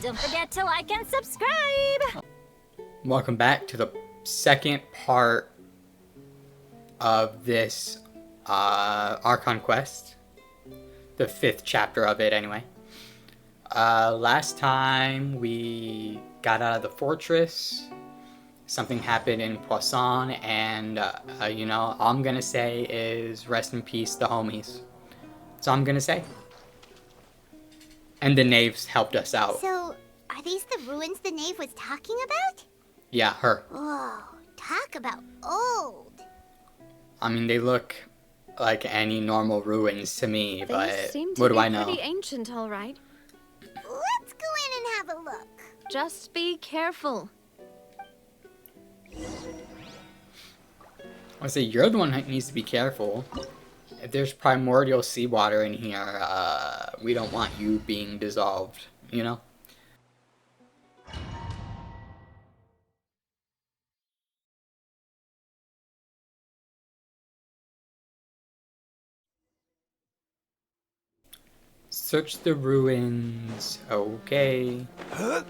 Don't forget to like and subscribe! Welcome back to the second part of this Archon quest. The 5th chapter of it, anyway. Last time we got out of the fortress. Something happened in Poisson, and you know, all I'm gonna say is rest in peace, the homies. That's all I'm gonna say. And the knaves helped us out. So, are these the ruins the knave was talking about? Yeah, her. Whoa, talk about old. I mean, they look like any normal ruins to me, but seem to what do be I know? Pretty ancient, all right. Let's go in and have a look. Just be careful. I say you're the one that needs to be careful. If there's primordial seawater in here, we don't want you being dissolved, you know? Search the ruins. Okay. Alright.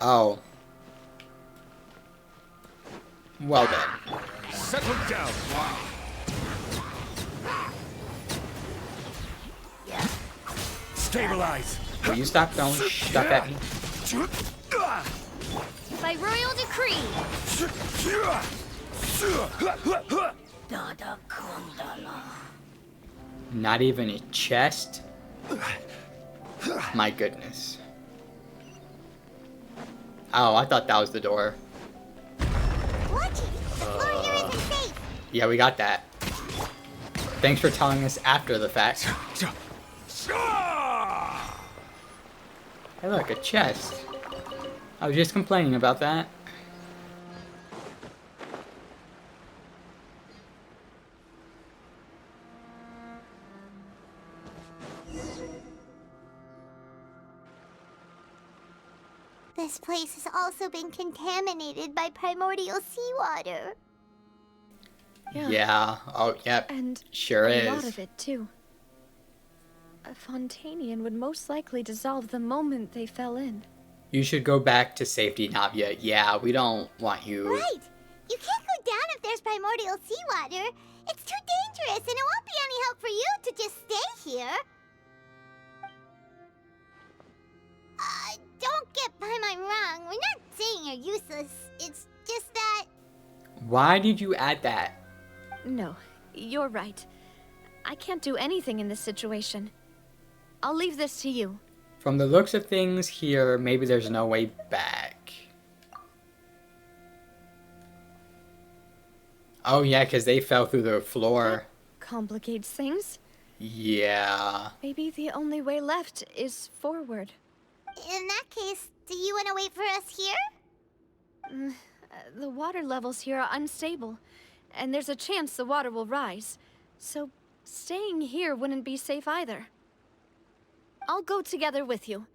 Oh. Well then. Settle down. Stabilize. Will you stop throwing stuff at me? By royal decree. Not even a chest? My goodness. Oh, I thought that was the door. Watch it. The floor here isn't safe. Yeah, we got that. Thanks for telling us after the fact. Hey look, a chest. I was just complaining about that. This place has also been contaminated by primordial seawater. Yeah. Oh, yep. And Sure a is. lot of it, too. A Fontainian would most likely dissolve the moment they fell in. You should go back to safety, Navia. Yeah, we don't want you. Right. You can't go down if there's primordial seawater. It's too dangerous, and it won't be any help for you to just stay here. Don't get by my wrong. We're not saying you're useless. It's just that... Why did you add that? No, you're right. I can't do anything in this situation. I'll leave this to you. From the looks of things here, maybe there's no way back. Oh yeah, because they fell through the floor. Complicates things. Yeah. Maybe the only way left is forward. In that case, do you want to wait for us here? The water levels here are unstable, and there's a chance the water will rise. So staying here wouldn't be safe either. I'll go together with you.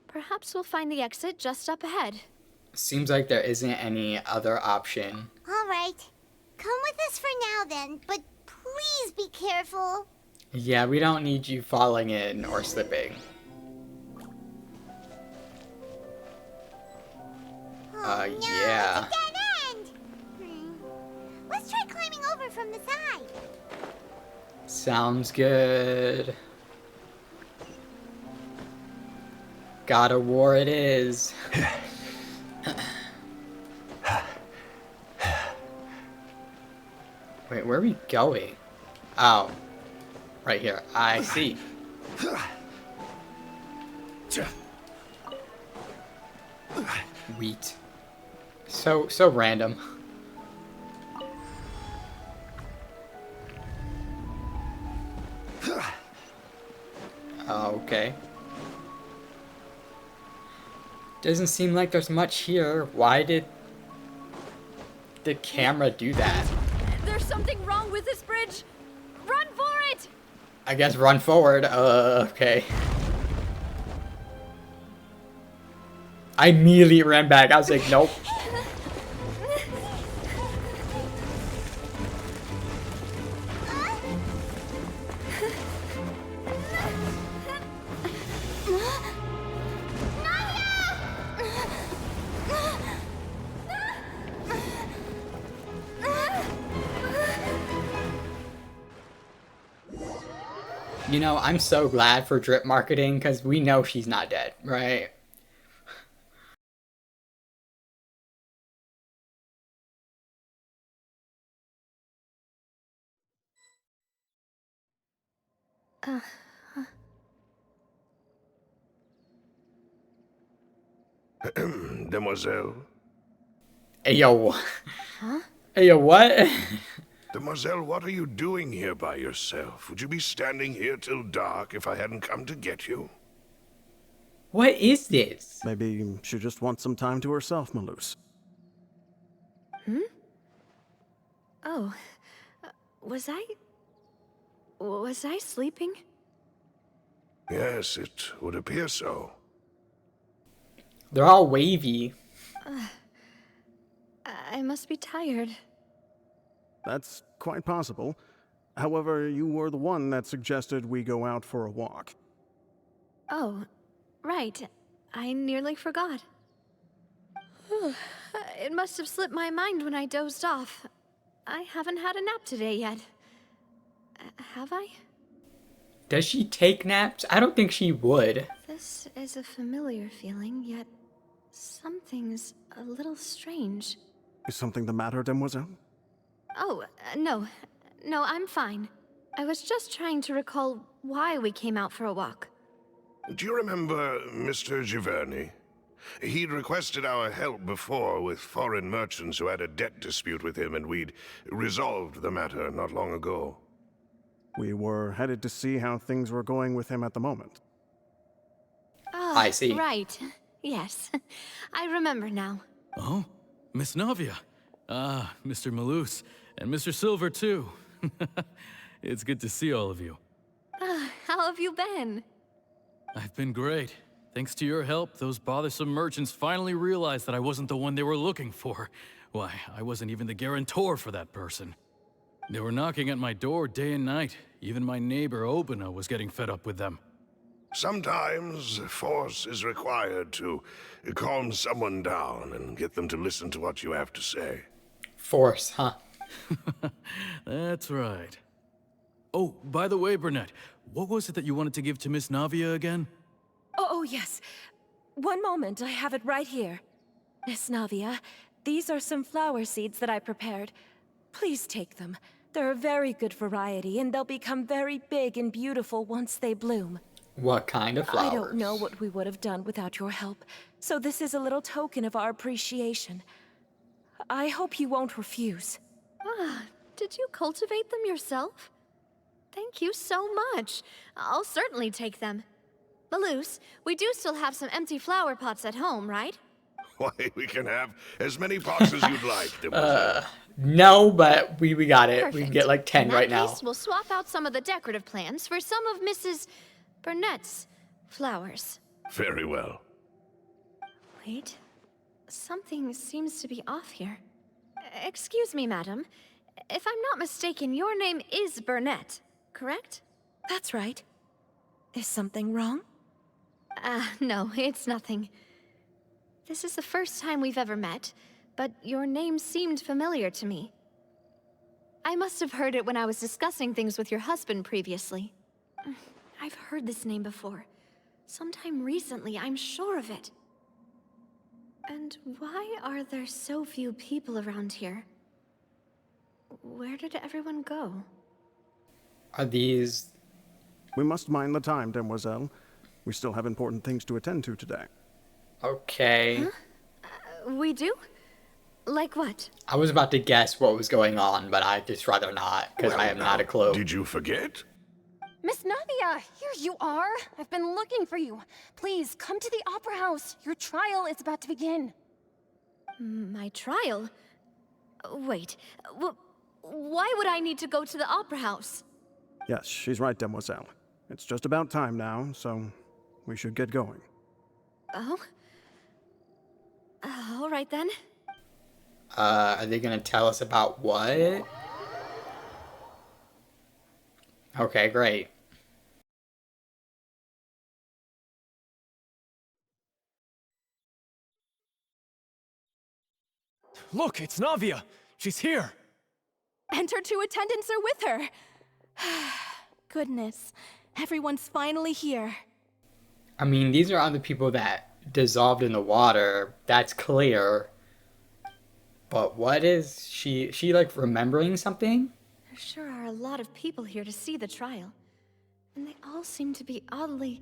Perhaps we'll find the exit just up ahead. Seems like there isn't any other option. All right. Come with us for now then, but please be careful. Yeah, we don't need you falling in or slipping. Oh, no, yeah. It's a dead end. Let's try climbing over from the side. Sounds good. God of War it is. Wait, where are we going? Oh. Right here. I see. Wheat. So random. Okay. Doesn't seem like there's much here. Why did the camera do that? There's something wrong with this bridge! Run for it! I guess run forward. Okay. I immediately ran back. I was like, nope. You know, I'm so glad for drip marketing because we know she's not dead, right? Uh, Demoiselle? Hey, yo. huh? Hey, yo, what? Demoiselle, what are you doing here by yourself? Would you be standing here till dark if I hadn't come to get you? What is this? Maybe she just wants some time to herself, Maloose. Oh, was I sleeping? Yes, it would appear so. They're all wavy. I must be tired. That's quite possible. However, you were the one that suggested we go out for a walk. Oh, right. I nearly forgot. It must have slipped my mind when I dozed off. I haven't had a nap today yet. Have I? Does she take naps? I don't think she would. This is a familiar feeling, yet something's a little strange. Is something the matter, Demoiselle? Oh, no. No, I'm fine. I was just trying to recall why we came out for a walk. Do you remember Mr. Giverny? He'd requested our help before with foreign merchants who had a debt dispute with him, and we'd resolved the matter not long ago. We were headed to see how things were going with him at the moment. Oh, I see. Right. Yes. I remember now. Oh, Miss Navia. Ah, Mr. Maloose. And Mr. Silver, too. It's good to see all of you. How have you been? I've been great. Thanks to your help, those bothersome merchants finally realized that I wasn't the one they were looking for. Why, I wasn't even the guarantor for that person. They were knocking at my door day and night. Even my neighbor, Obina, was getting fed up with them. Sometimes force is required to calm someone down and get them to listen to what you have to say. Force, huh? That's right. Oh, by the way, Burnett, what was it that you wanted to give to Miss Navia again? Oh, yes. One moment, I have it right here. Miss Navia, these are some flower seeds that I prepared. Please take them. They're a very good variety, and they'll become very big and beautiful once they bloom. What kind of flowers? I don't know what we would have done without your help, so this is a little token of our appreciation. I hope you won't refuse. Did you cultivate them yourself? Thank you so much. I'll certainly take them. Maloose, we do still have some empty flower pots at home, right? Why, we can have as many pots as you'd like, Demoiselle. No, but we got it. We Perfect. can get like 10 In right that now. case, we'll swap out some of the decorative plants for some of Mrs. Burnett's flowers. Very well. Wait. Something seems to be off here. Excuse me, madam. If I'm not mistaken, your name is Burnett, correct? That's right. Is something wrong? No, it's nothing. This is the first time we've ever met, but your name seemed familiar to me. I must have heard it when I was discussing things with your husband previously. I've heard this name before. Sometime recently, I'm sure of it. And why are there so few people around here? Where did everyone go? Are these... We must mind the time, Demoiselle. We still have important things to attend to today. Okay. We do? Like what? I was about to guess what was going on, but I'd just rather not, because I have not a clue. Did you forget? Miss Navia, here you are. I've been looking for you. Please, come to the Opera House. Your trial is about to begin. My trial? Wait, why would I need to go to the Opera House? Yes, she's right, Demoiselle. It's just about time now, so we should get going. Oh? All right then. Are they gonna tell us about what? Okay, great. Look, it's Navia! She's here! And her two attendants are with her. Goodness. Everyone's finally here. I mean, these are other people that dissolved in the water. That's clear. But what is she like remembering something? There sure are a lot of people here to see the trial. And they all seem to be oddly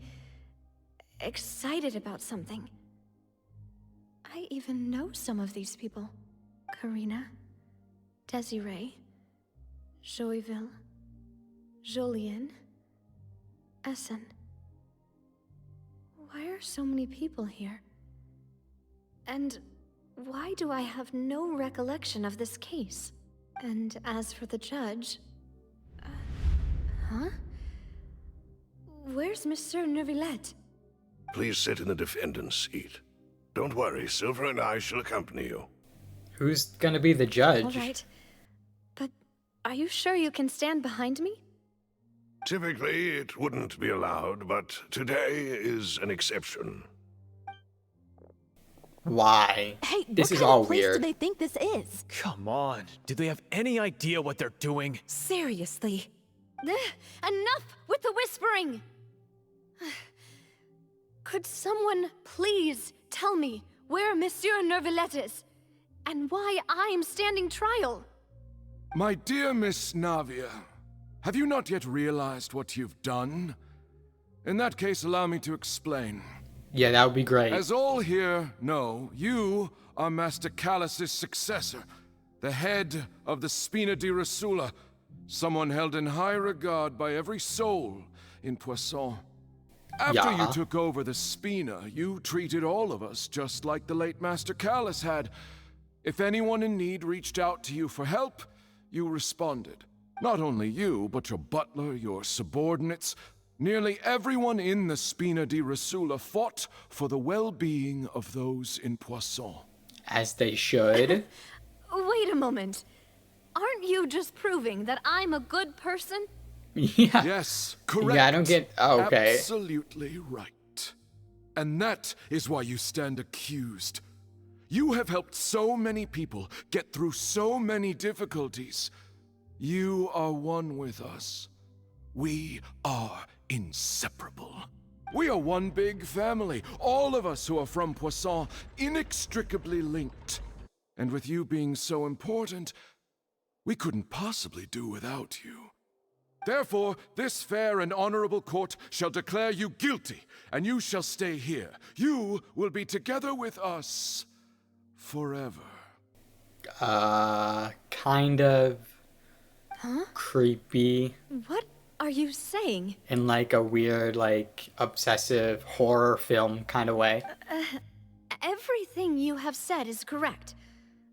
excited about something. I even know some of these people. Karina, Desiree, Joyville, Jolien, Essen. Why are so many people here? And why do I have no recollection of this case? And as for the judge... huh? Where's Monsieur Neuvillette? Please sit in the defendant's seat. Don't worry, Silver and I shall accompany you. Who's gonna be the judge? All right. But are you sure you can stand behind me? Typically, it wouldn't be allowed, but today is an exception. Why? Hey, This what is kind all of place weird. do they think this is? Come on. Do they have any idea what they're doing? Seriously. Enough with the whispering! Could someone please tell me where Monsieur Neuvillette is? And why I'm standing trial? My dear Miss Navia, have you not yet realized what you've done? In that case, allow me to explain. Yeah, that would be great. As all here know, you are Master Callus's successor, the head of the Spina di Rosula, someone held in high regard by every soul in Poisson. After Yeah. you took over the Spina, you treated all of us just like the late Master Callus had. If anyone in need reached out to you for help, you responded. Not only you, but your butler, your subordinates, nearly everyone in the Spina di Rosula fought for the well-being of those in Poisson. As they should. Wait a moment. Aren't you just proving that I'm a good person? Yeah. Yes, correct. Yeah, I don't get... Oh, okay. Absolutely right. And that is why you stand accused. You have helped so many people get through so many difficulties. You are one with us. We are inseparable. We are one big family, all of us who are from Poisson, inextricably linked. And with you being so important, we couldn't possibly do without you. Therefore, this fair and honorable court shall declare you guilty, and you shall stay here. You will be together with us forever. Kind of creepy What are you saying? in like a weird, like, obsessive horror film kind of way. Everything you have said is correct.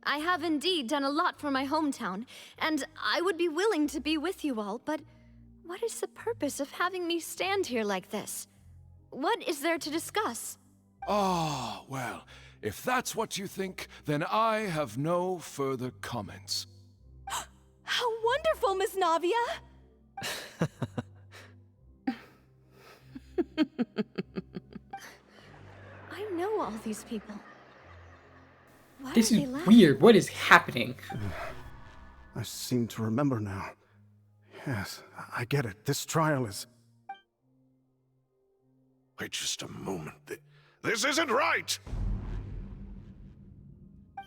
I have indeed done a lot for my hometown, and I would be willing to be with you all, but what is the purpose of having me stand here like this? What is there to discuss? Ah, well, if that's what you think, then I have no further comments. How wonderful, Miss Navia! I know all these people. Why This are is they laughing? weird. What is happening? I seem to remember now. Yes, I get it. This trial is... Wait just a moment. This isn't right!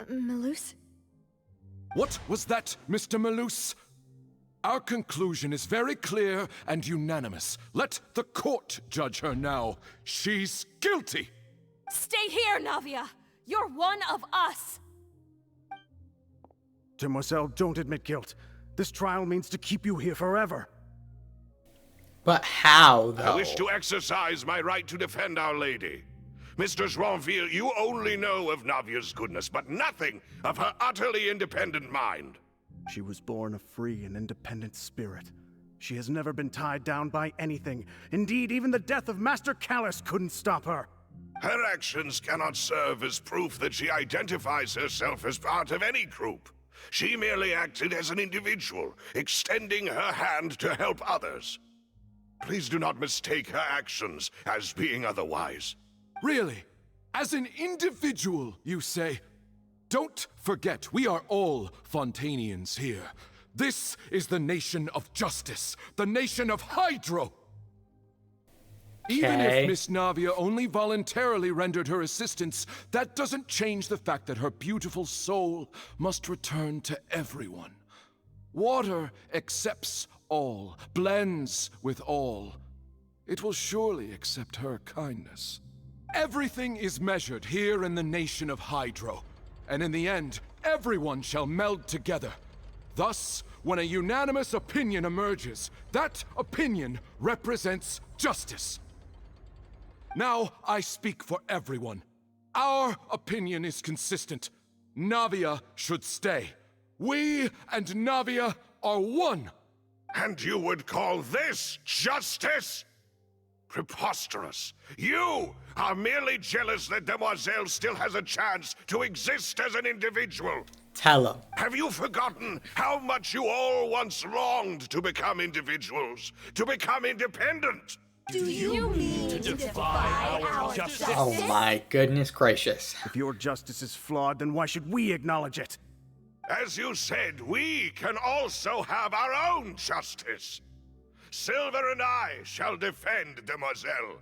Malus? What was that, Mr. Malus? Our conclusion is very clear and unanimous. Let the court judge her now. She's guilty! Stay here, Navia! You're one of us! Demoiselle, don't admit guilt. This trial means to keep you here forever. But how, though? I wish to exercise my right to defend Our Lady. Mr. Joinville, you only know of Navia's goodness, but nothing of her utterly independent mind. She was born a free and independent spirit. She has never been tied down by anything. Indeed, even the death of Master Callus couldn't stop her. Her actions cannot serve as proof that she identifies herself as part of any group. She merely acted as an individual, extending her hand to help others. Please do not mistake her actions as being otherwise. Really? As an individual, you say? Don't forget, we are all Fontainians here. This is the nation of justice, the nation of Hydro. Even Okay. if Miss Navia only voluntarily rendered her assistance, that doesn't change the fact that her beautiful soul must return to everyone. Water accepts all, blends with all. It will surely accept her kindness. Everything is measured here in the nation of Hydro, and in the end, everyone shall meld together. Thus, when a unanimous opinion emerges, that opinion represents justice. Now I speak for everyone. Our opinion is consistent. Navia should stay. We and Navia are one. And you would call this justice? Preposterous. You are merely jealous that Demoiselle still has a chance to exist as an individual. Tell him. Have you forgotten how much you all once longed to become individuals, to become independent? Do you mean to defy our justice? Oh my goodness gracious. If your justice is flawed, then why should we acknowledge it? As you said, we can also have our own justice. Silver and I shall defend Demoiselle.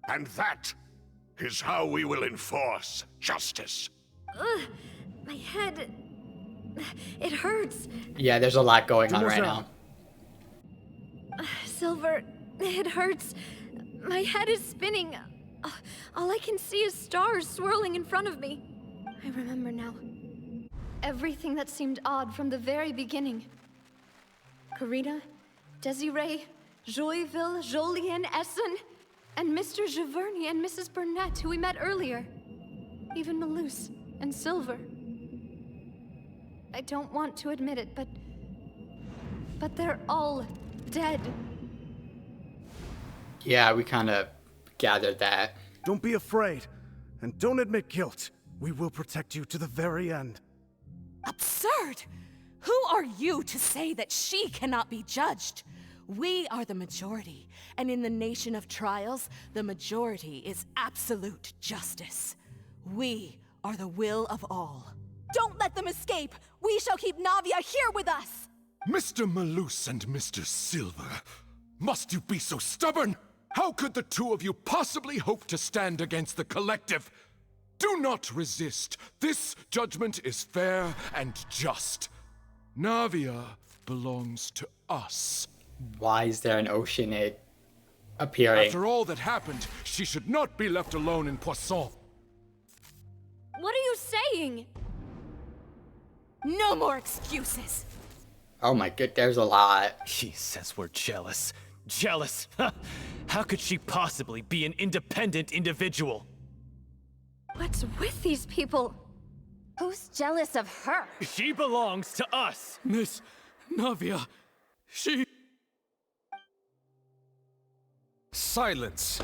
And that is how we will enforce justice. Ugh, my head... It hurts. Yeah, there's a lot going on right Demoiselle. now. Silver, it hurts. My head is spinning. All I can see is stars swirling in front of me. I remember now. Everything that seemed odd from the very beginning. Karina, Desiree, Joyville, Jolien, Essen, and Mr. Giverny and Mrs. Burnett, who we met earlier. Even Malus and Silver. I don't want to admit it, but they're all dead. Yeah, we kind of gathered that. Don't be afraid, and don't admit guilt. We will protect you to the very end. Absurd! Who are you to say that she cannot be judged? We are the majority, and in the nation of trials, the majority is absolute justice. We are the will of all. Don't let them escape! We shall keep Navia here with us! Mr. Malus and Mr. Silver, must you be so stubborn? How could the two of you possibly hope to stand against the collective? Do not resist. This judgment is fair and just. Navia belongs to us. Why is there an oceanid appearing? After all that happened, she should not be left alone in Poisson. What are you saying? No more excuses! Oh my good, there's a lot. She says we're jealous. Jealous? How could she possibly be an independent individual? What's with these people? Who's jealous of her? She belongs to us! Miss Navia, she... Silence.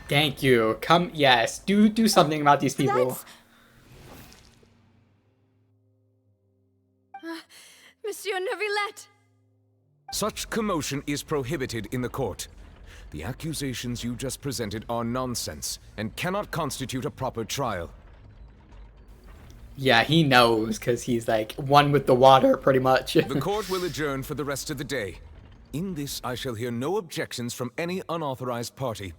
Thank you. Come, yes, do something about these people. Monsieur Neuvillette! Such commotion is prohibited in the court. The accusations you just presented are nonsense and cannot constitute a proper trial. Yeah, he knows, because he's like one with the water, pretty much. The court will adjourn for the rest of the day. In this, I shall hear no objections from any unauthorized party.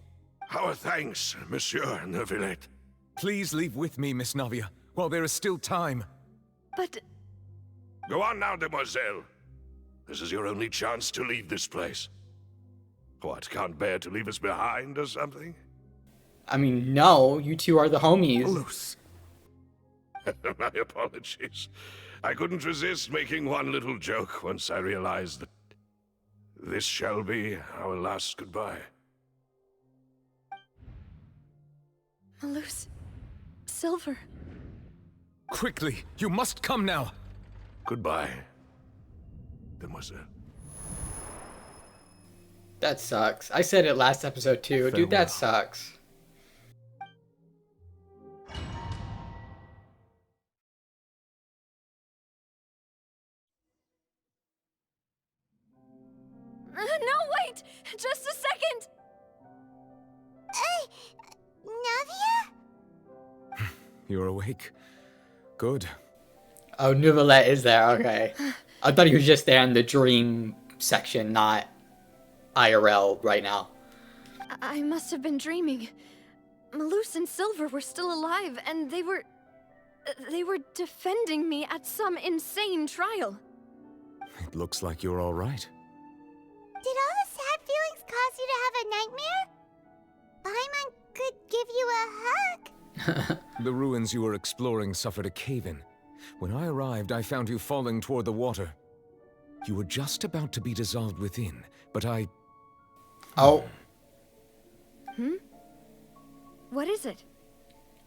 Our thanks, Monsieur Neuvillette. Please leave with me, Miss Navia, while there is still time. But... Go on now, Demoiselle. This is your only chance to leave this place. What, can't bear to leave us behind or something? I mean, no, you two are the homies. Loose. My apologies. I couldn't resist making one little joke once I realized that this shall be our last goodbye. Malus... Silver... Quickly, you must come now. Goodbye, Demoiselle. That sucks. I said it last episode too. Dude, that sucks. No, wait! Just a second! Navia? You're awake. Good. Oh, Neuvillette is there, okay. I thought he was just there in the dream section, not IRL right now. I must have been dreaming. Malus and Silver were still alive, and they were defending me at some insane trial. It looks like you're all right. Did all the sad feelings cause you to have a nightmare? Paimon could give you a hug. The ruins you were exploring suffered a cave-in. When I arrived, I found you falling toward the water. You were just about to be dissolved within, but I... Oh. What is it?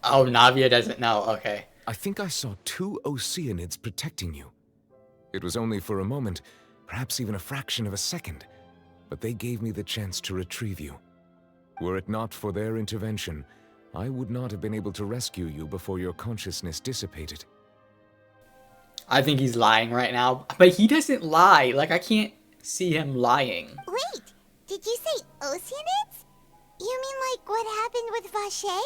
Oh, Navia doesn't know. Okay. I think I saw 2 Oceanids protecting you. It was only for a moment, perhaps even a fraction of a second, but they gave me the chance to retrieve you. Were it not for their intervention, I would not have been able to rescue you before your consciousness dissipated. I think he's lying right now. But he doesn't lie. Like, I can't see him lying. Wait, did you say Oceanids? You mean like what happened with Vache?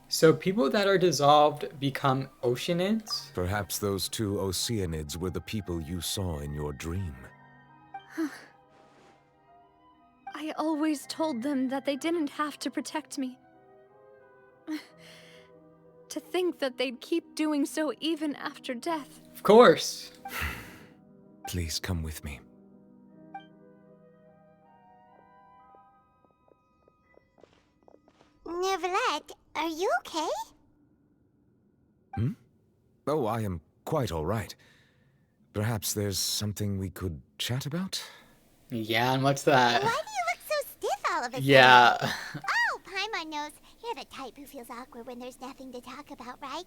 So people that are dissolved become Oceanids? Perhaps those 2 Oceanids were the people you saw in your dream. I always told them that they didn't have to protect me. To think that they'd keep doing so even after death. Of course. Please come with me. Neuvillette, are you okay? Oh, I am quite all right. Perhaps there's something we could chat about? Yeah, and what's that? Why do you look so stiff all of a sudden? Yeah. Oh, Paimon knows. You're the type who feels awkward when there's nothing to talk about, right?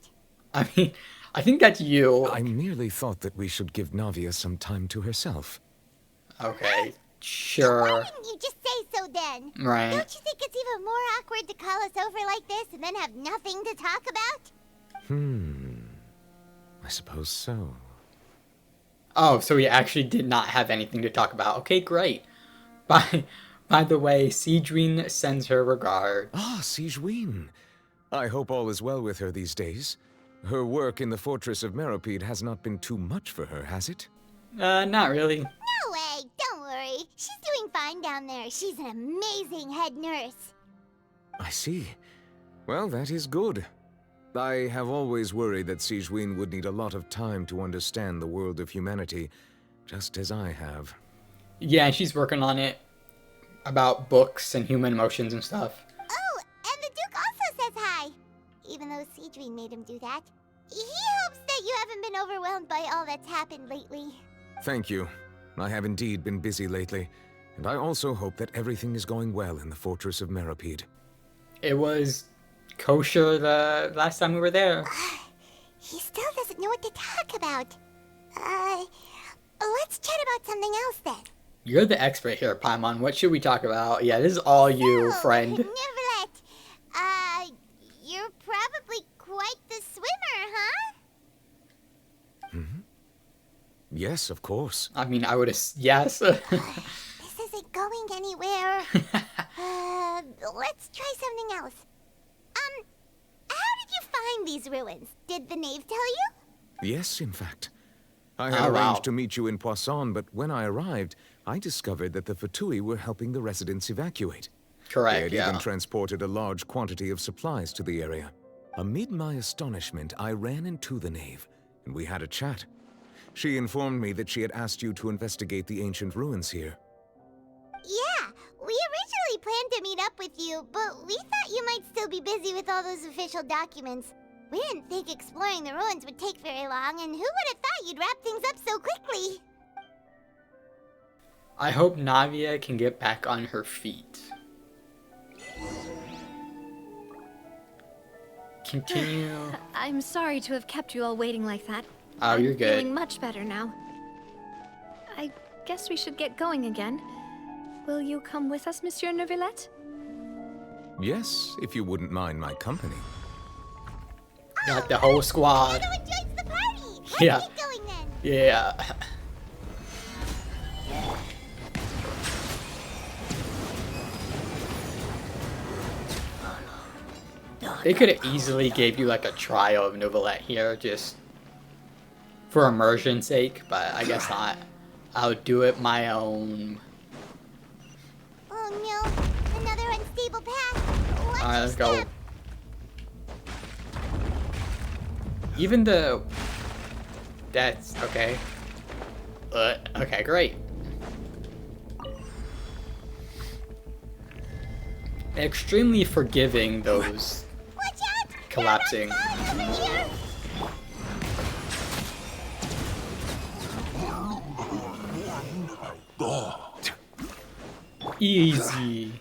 I mean, I think that's you. I merely thought that we should give Navia some time to herself. Okay, sure. Why didn't you just say so then? Right. Don't you think it's even more awkward to call us over like this and then have nothing to talk about? I suppose so. Oh, so we actually did not have anything to talk about. Okay, great. By the way, Sigewinne sends her regards. Ah, Sigewinne. I hope all is well with her these days. Her work in the Fortress of Meropide has not been too much for her, has it? Not really. No way, don't worry. She's doing fine down there. She's an amazing head nurse. I see. Well, that is good. I have always worried that Sigewinne would need a lot of time to understand the world of humanity, just as I have. Yeah, and she's working on it. About books and human emotions and stuff. Oh, and the Duke also says hi. Even though Sigewinne made him do that. He hopes that you haven't been overwhelmed by all that's happened lately. Thank you. I have indeed been busy lately, and I also hope that everything is going well in the Fortress of Meropide. It was kosher the last time we were there. He still doesn't know what to talk about. Let's chat about something else then. You're the expert here, Paimon. What should we talk about? Yeah, this is all you, friend. Neuvillette, you're probably quite the swimmer, huh? Yes, of course. I mean, I would have... Yes. This isn't going anywhere. Let's try something else. How did you find these ruins? Did the knave tell you? Yes, in fact. I had arranged to meet you in Poisson, but when I arrived, I discovered that the Fatui were helping the residents evacuate. Correct, They had even transported a large quantity of supplies to the area. Amid my astonishment, I ran into the knave, and we had a chat. She informed me that she had asked you to investigate the ancient ruins here. Yeah, we originally planned to meet up with you, but we thought you might still be busy with all those official documents. We didn't think exploring the ruins would take very long, and who would have thought you'd wrap things up so quickly? I hope Navia can get back on her feet. Continue. I'm sorry to have kept you all waiting like that. Oh, you're I'm good. feeling much better now. I guess we should get going again. Will you come with us, Monsieur Neuvillette? Yes, if you wouldn't mind my company. Got the whole squad. Everyone joins the party! Let's Yeah. get going then! Yeah. They could have easily gave you like a trial of Neuvillette here, just for immersion's sake, but I guess not. I'll do it my own. Alright, let's go. Even the... That's... okay. Okay, great. Extremely forgiving, those collapsing. Easy.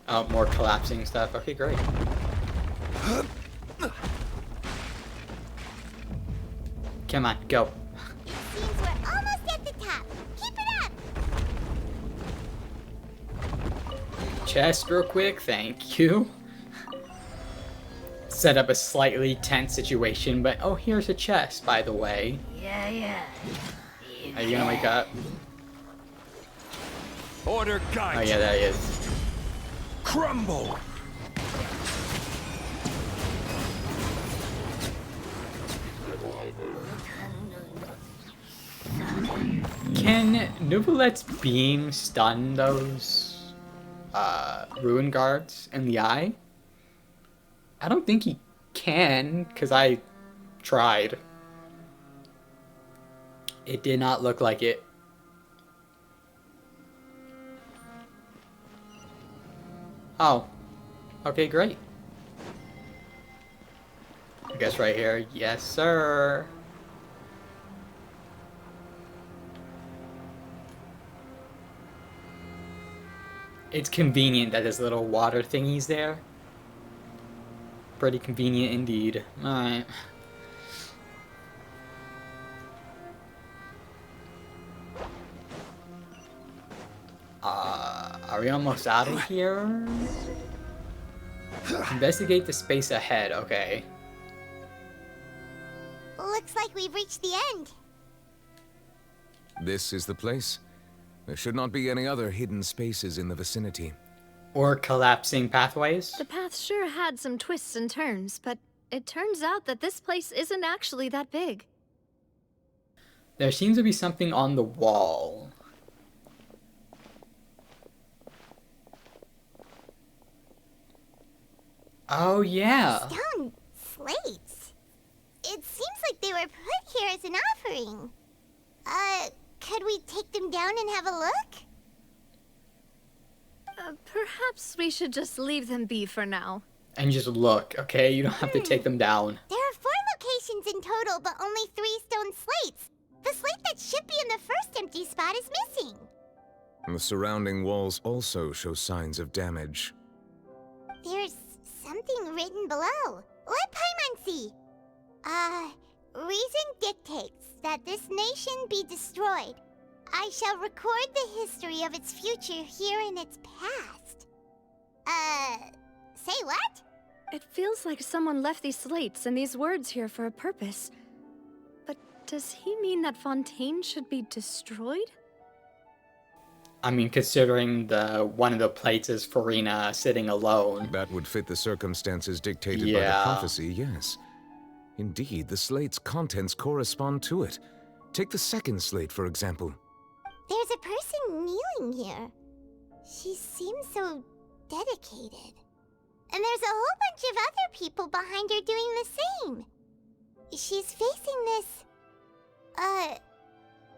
Oh, more collapsing stuff. Okay, great. Come on, go. It seems we're almost at the top. Keep it up! Chest real quick, thank you. Set up a slightly tense situation, but oh, here's a chest, by the way. Yeah. Are you gonna wake up? Order guide. Oh yeah, there he is. Crumble. Can Nubulet's beam stun those ruin guards in the eye? I don't think he can, because I tried. It did not look like it. Oh. Okay, great. I guess right here. Yes, sir. It's convenient that there's little water thingies there. Pretty convenient indeed. Alright. Are we almost out of here? Investigate the space ahead, okay. Looks like we've reached the end. This is the place. There should not be any other hidden spaces in the vicinity. Or collapsing pathways? The path sure had some twists and turns, but it turns out that this place isn't actually that big. There seems to be something on the wall. Oh, yeah. Stone slates. It seems like they were put here as an offering. Could we take them down and have a look? Perhaps we should just leave them be for now. And just look, okay? You don't have to take them down. There are 4 locations in total, but only 3 stone slates. The slate that should be in the first empty spot is missing. The surrounding walls also show signs of damage. There's something written below. Let Paimon see. Reason dictates that this nation be destroyed. I shall record the history of its future here in its past. Say what? It feels like someone left these slates and these words here for a purpose. But does he mean that Fontaine should be destroyed? I mean, considering one of the plates is Farina sitting alone. That would fit the circumstances dictated by the prophecy, yes. Indeed, the slate's contents correspond to it. Take the second slate, for example. There's a person kneeling here. She seems so dedicated. And there's a whole bunch of other people behind her doing the same. She's facing this...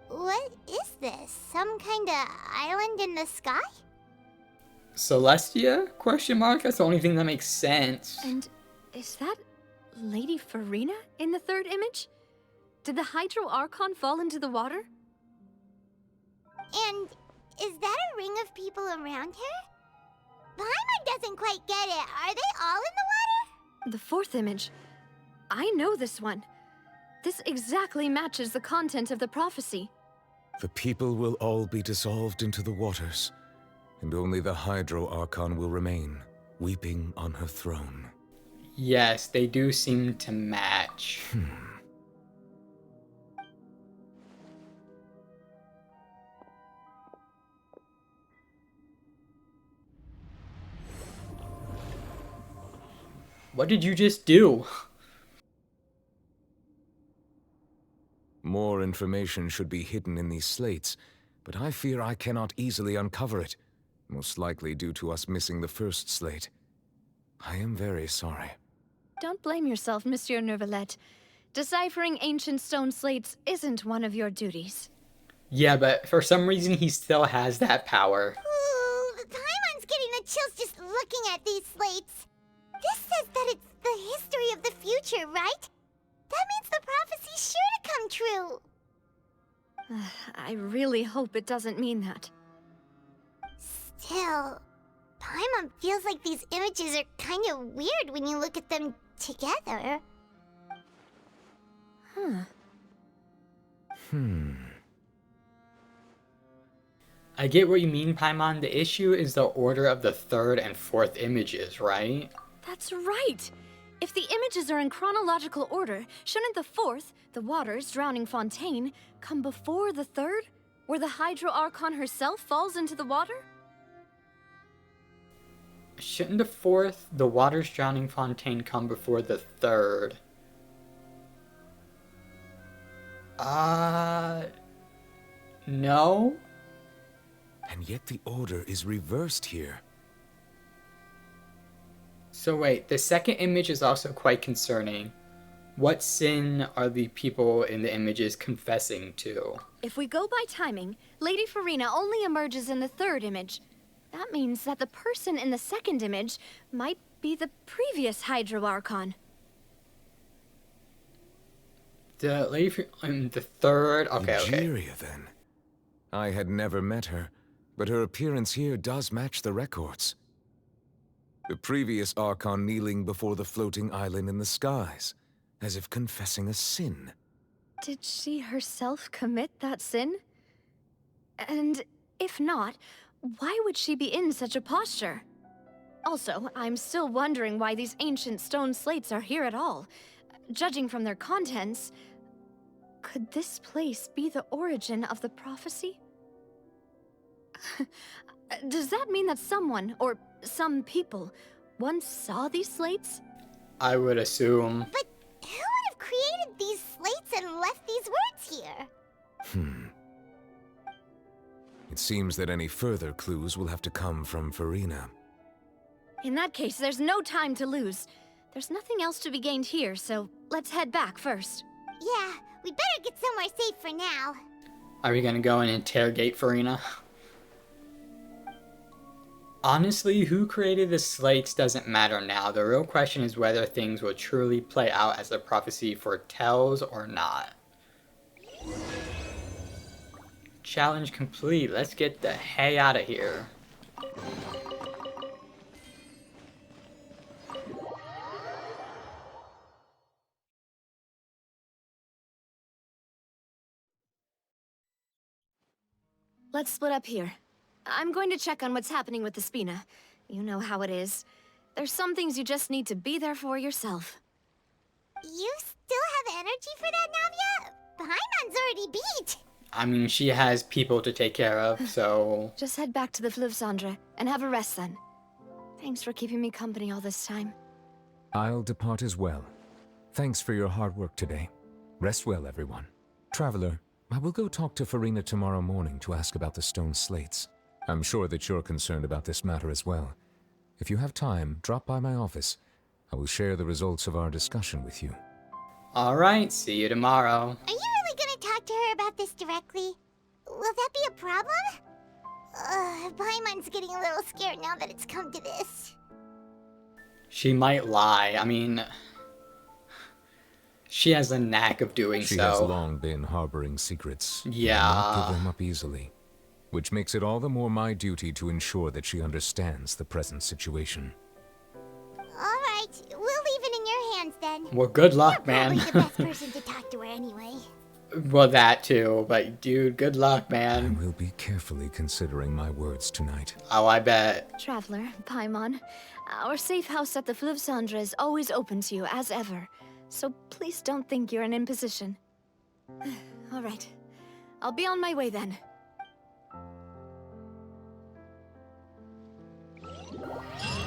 what is this? Some kind of island in the sky? Celestia? Question mark? That's the only thing that makes sense. And is that Lady Farina in the third image? Did the Hydro Archon fall into the water? And is that a ring of people around her? Paimon doesn't quite get it. Are they all in the water? The fourth image. I know this one. This exactly matches the content of the prophecy. The people will all be dissolved into the waters, and only the Hydro Archon will remain, weeping on her throne. Yes, they do seem to match. What did you just do? More information should be hidden in these slates, but I fear I cannot easily uncover it. most likely due to us missing the first slate. I am very sorry. Don't blame yourself, Monsieur Neuvillette. Deciphering ancient stone slates isn't one of your duties. Yeah, but for some reason he still has that power. Ooh, Paimon's getting the chills just looking at these slates. This says that it's the history of the future, right? That means the prophecy's sure to come true. I really hope it doesn't mean that. Still, Paimon feels like these images are kind of weird when you look at them together. I get what you mean, Paimon. The issue is the order of the third and fourth images, right? That's right! If the images are in chronological order, shouldn't the fourth, the waters drowning Fontaine, come before the third? Where the Hydro Archon herself falls into the water? Shouldn't the fourth, the waters drowning Fontaine, come before the third? No? And yet the order is reversed here. So wait, the second image is also quite concerning. What sin are the people in the images confessing to? If we go by timing, Lady Farina only emerges in the third image. That means that the person in the second image might be the previous Hydro Archon. The lady in the third... Okay. Egeria, then. I had never met her, but her appearance here does match the records. The previous Archon kneeling before the floating island in the skies, as if confessing a sin. Did she herself commit that sin? And if not, why would she be in such a posture? Also, I'm still wondering why these ancient stone slates are here at all. Judging from their contents, could this place be the origin of the prophecy? Does that mean that someone, or some people, once saw these slates? I would assume. But who would have created these slates and left these words here? It seems that any further clues will have to come from Farina. In that case, there's no time to lose. There's nothing else to be gained here, so let's head back first. Yeah, we better get somewhere safe for now. Are we gonna go and interrogate Farina? Honestly, who created the slates doesn't matter now. The real question is whether things will truly play out as the prophecy foretells or not. Challenge complete. Let's get the hey out of here. Let's split up here. I'm going to check on what's happening with the Spina. You know how it is. There's some things you just need to be there for yourself. You still have energy for that, Navia? Paimon's already beat. I mean, she has people to take care of, so... Just head back to the Fleuve Cendre and have a rest then. Thanks for keeping me company all this time. I'll depart as well. Thanks for your hard work today. Rest well, everyone. Traveler, I will go talk to Farina tomorrow morning to ask about the stone slates. I'm sure that you're concerned about this matter as well. If you have time, drop by my office. I will share the results of our discussion with you. Alright, see you tomorrow. Are you really gonna talk to her about this directly? Will that be a problem? Paimon's getting a little scared now that it's come to this. She might lie. I mean... She has a knack of doing so. She has long been harboring secrets. Yeah. And not give them up easily. Which makes it all the more my duty to ensure that she understands the present situation. Alright, we'll leave it in your hands then. Well, good luck, You're man. probably the best person to talk to her anyway. Well, that too, but dude, good luck, I man. will be carefully considering my words tonight. Oh, I bet. Traveler, Paimon, our safe house at the Fleuve Cendre is always open to you, as ever. So please don't think you're an imposition. All right. I'll be on my way then.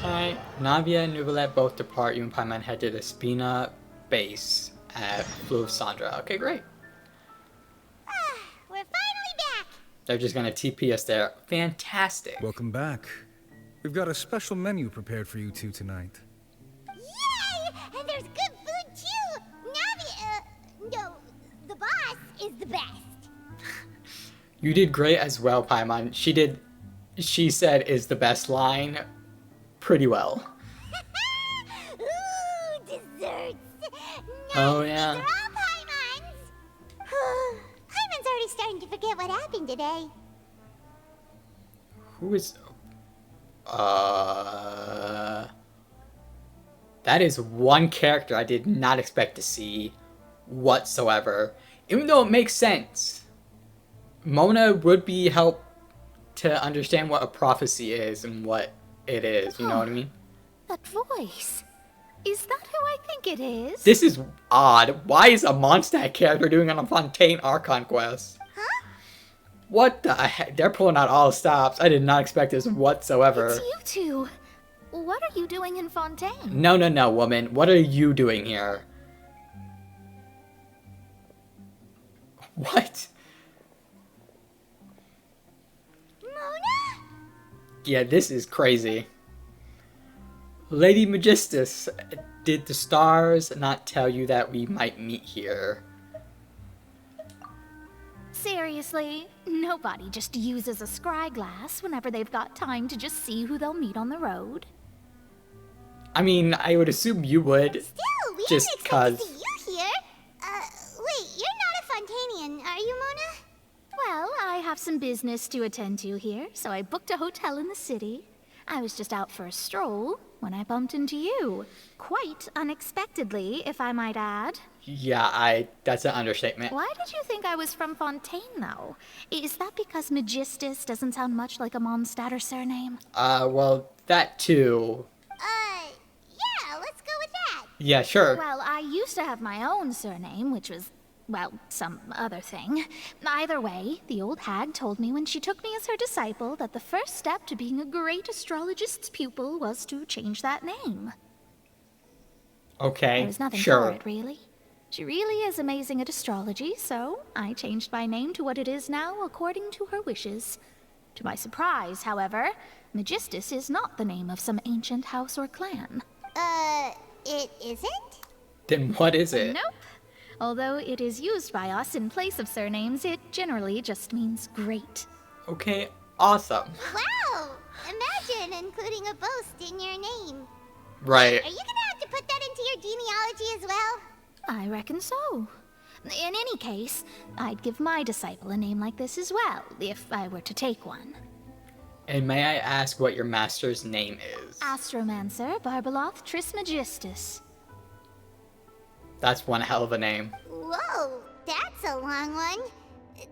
Alright, Navia and Neuvillette both depart. You and Paimon head to the Spina base at Fleuve Cendre. Okay, great. We're finally back. They're just gonna TP us there. Fantastic. Welcome back. We've got a special menu prepared for you two tonight. Yay! And there's good food too! No, the boss is the best. You did great as well, Paimon. She said is the best line pretty well. Ooh, desserts! Oh, yeah. These are all Paimon's! Paimon's already starting to forget what happened today. Who is... That is one character I did not expect to see whatsoever. Even though it makes sense. Mona would be helped to understand what a prophecy is and what it is. You know what I mean? That voice. Is that who I think it is? This is odd. Why is a Mondstadt character doing on a Fontaine Archon quest? Huh? What the heck? They're pulling out all stops. I did not expect this whatsoever. It's you two. What are you doing in Fontaine? No, woman. What are you doing here? What? Mona? Yeah, this is crazy. Lady Magistus, did the stars not tell you that we might meet here? Seriously, nobody just uses a scry glass whenever they've got time to just see who they'll meet on the road. I mean, I would assume you would. Still, we just didn't expect to cause. see you here. Wait, you're not a Fontanian, are you, Mona? Well, I have some business to attend to here, so I booked a hotel in the city. I was just out for a stroll when I bumped into you. Quite unexpectedly, if I might add. Yeah, that's an understatement. Why did you think I was from Fontaine, though? Is that because Magistus doesn't sound much like a Mondstadter surname? Well, that too. Yeah, let's go with that. Yeah, sure. Well, I used to have my own surname, which was, well, some other thing. Either way, the old hag told me when she took me as her disciple that the first step to being a great astrologist's pupil was to change that name. Okay, There was nothing sure. for it, really. She really is amazing at astrology, so I changed my name to what it is now according to her wishes. To my surprise, however, Magistus is not the name of some ancient house or clan. It isn't? Then what is it? Nope. Although it is used by us in place of surnames, it generally just means great. Okay, awesome. Wow! Imagine including a boast in your name. Right. Are you gonna have to put that into your genealogy as well? I reckon so. In any case, I'd give my disciple a name like this as well, if I were to take one. And may I ask what your master's name is? Astromancer Barbeloth Trismegistus. That's one hell of a name. Whoa, that's a long one.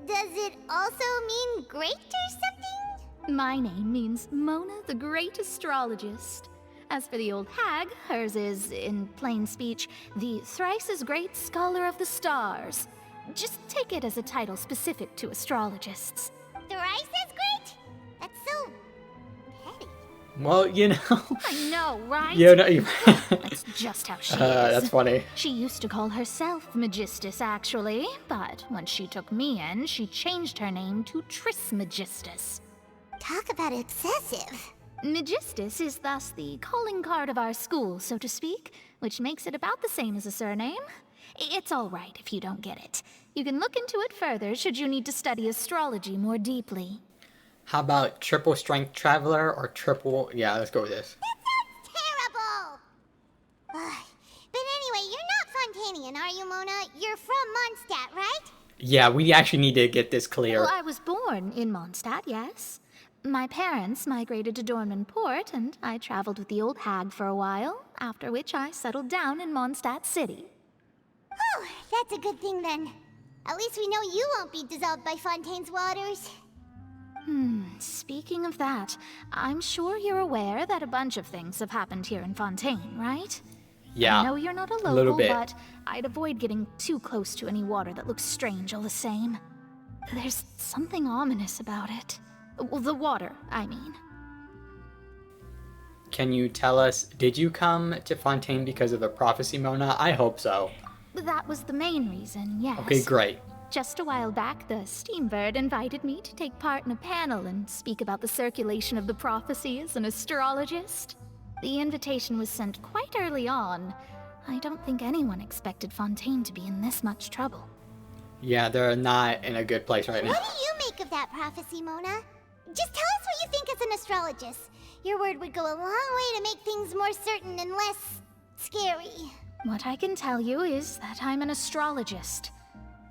Does it also mean great or something? My name means Mona the Great Astrologist. As for the old hag, hers is, in plain speech, the thrice-as-great Scholar of the Stars. Just take it as a title specific to astrologists. Thrice as great? That's so petty. Well, you know. I know, right? You know. That's just how she is. That's funny. She used to call herself Magistus, actually, but when she took me in, she changed her name to Trismegistus. Talk about excessive. Magistus is thus the calling card of our school, so to speak, which makes it about the same as a surname. It's all right if you don't get it. You can look into it further should you need to study astrology more deeply. How about triple strength traveler or triple? Yeah, let's go with this. That sounds terrible! But anyway, you're not Fontanian, are you, Mona? You're from Mondstadt, right? Yeah, we actually need to get this clear. Well, I was born in Mondstadt, yes. My parents migrated to Dornman Port, and I traveled with the old hag for a while, after which I settled down in Mondstadt City. Oh, that's a good thing then. At least we know you won't be dissolved by Fontaine's waters. Speaking of that, I'm sure you're aware that a bunch of things have happened here in Fontaine, right? Yeah, I know you're not a local, little bit. but I'd avoid getting too close to any water that looks strange all the same. There's something ominous about it. Well, the water, I mean. Can you tell us, did you come to Fontaine because of the prophecy, Mona? I hope so. That was the main reason, yes. Okay, great. Just a while back, the Steambird invited me to take part in a panel and speak about the circulation of the prophecy as an astrologist. The invitation was sent quite early on. I don't think anyone expected Fontaine to be in this much trouble. Yeah, they're not in a good place right now. What do you make of that prophecy, Mona? Just tell us what you think as an astrologist. Your word would go a long way to make things more certain and less scary. What I can tell you is that I'm an astrologist,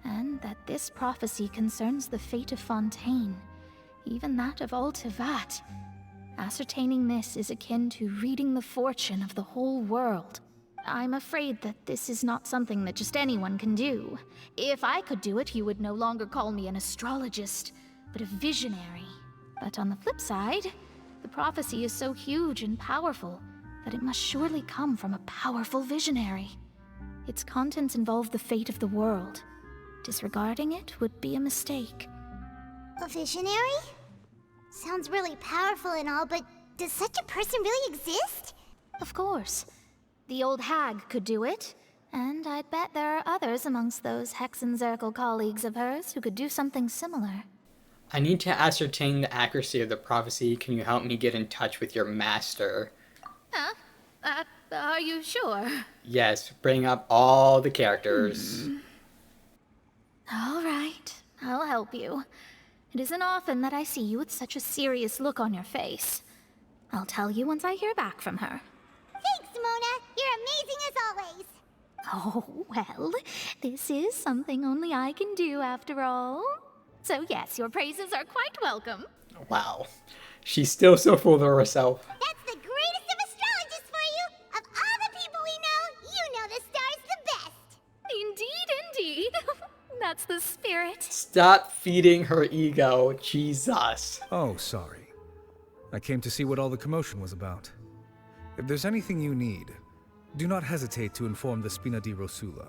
and that this prophecy concerns the fate of Fontaine, even that of all Tevat. Ascertaining this is akin to reading the fortune of the whole world. I'm afraid that this is not something that just anyone can do. If I could do it, you would no longer call me an astrologist, but a visionary. But on the flip side, the prophecy is so huge and powerful that it must surely come from a powerful visionary. Its contents involve the fate of the world. Disregarding it would be a mistake. A visionary? Sounds really powerful and all, but does such a person really exist? Of course. The old hag could do it, and I'd bet there are others amongst those Hexenzirkel colleagues of hers who could do something similar. I need to ascertain the accuracy of the prophecy. Can you help me get in touch with your master? Are you sure? Yes, bring up all the characters. All right, I'll help you. It isn't often that I see you with such a serious look on your face. I'll tell you once I hear back from her. Thanks, Mona. You're amazing as always. Oh, well, this is something only I can do after all. So yes, your praises are quite welcome. Wow. She's still so full of herself. That's the greatest of astrologists for you. Of all the people we know, you know the star's the best. Indeed. That's the spirit. Stop feeding her ego. Jesus. Oh, sorry. I came to see what all the commotion was about. If there's anything you need, do not hesitate to inform the Spina di Rosula.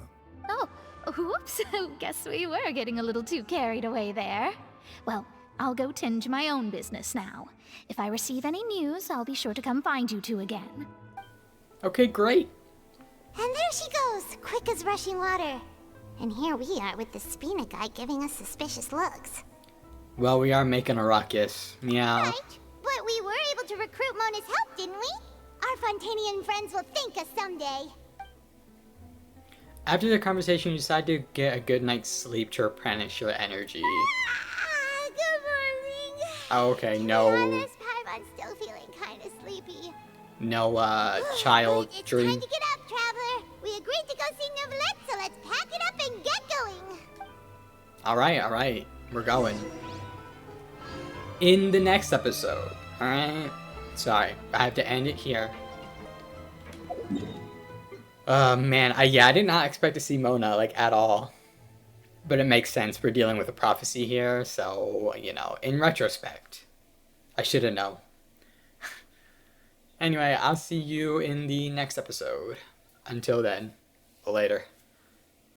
Oh, whoops. Guess we were getting a little too carried away there. Well, I'll go tend to my own business now. If I receive any news, I'll be sure to come find you two again. Okay, great. And there she goes, quick as rushing water. And here we are with the Spina guy giving us suspicious looks. Well, we are making a ruckus. Meow. Right, but we were able to recruit Mona's help, didn't we? Our Fontainian friends will thank us someday. After the conversation, you decide to get a good night's sleep to replenish your energy. Good morning. Oh, okay, To no. be honest, Paimon's still feeling kind of sleepy. No, child But it's dream. time to get up, traveler. We agreed to go see Neuvillette, so let's pack it up and get going. Alright. We're going. In the next episode. Alright. Sorry, I have to end it here. Man, I did not expect to see Mona, like, at all. But it makes sense. We're dealing with a prophecy here, so, you know, in retrospect, I should have known. Anyway, I'll see you in the next episode. Until then, later.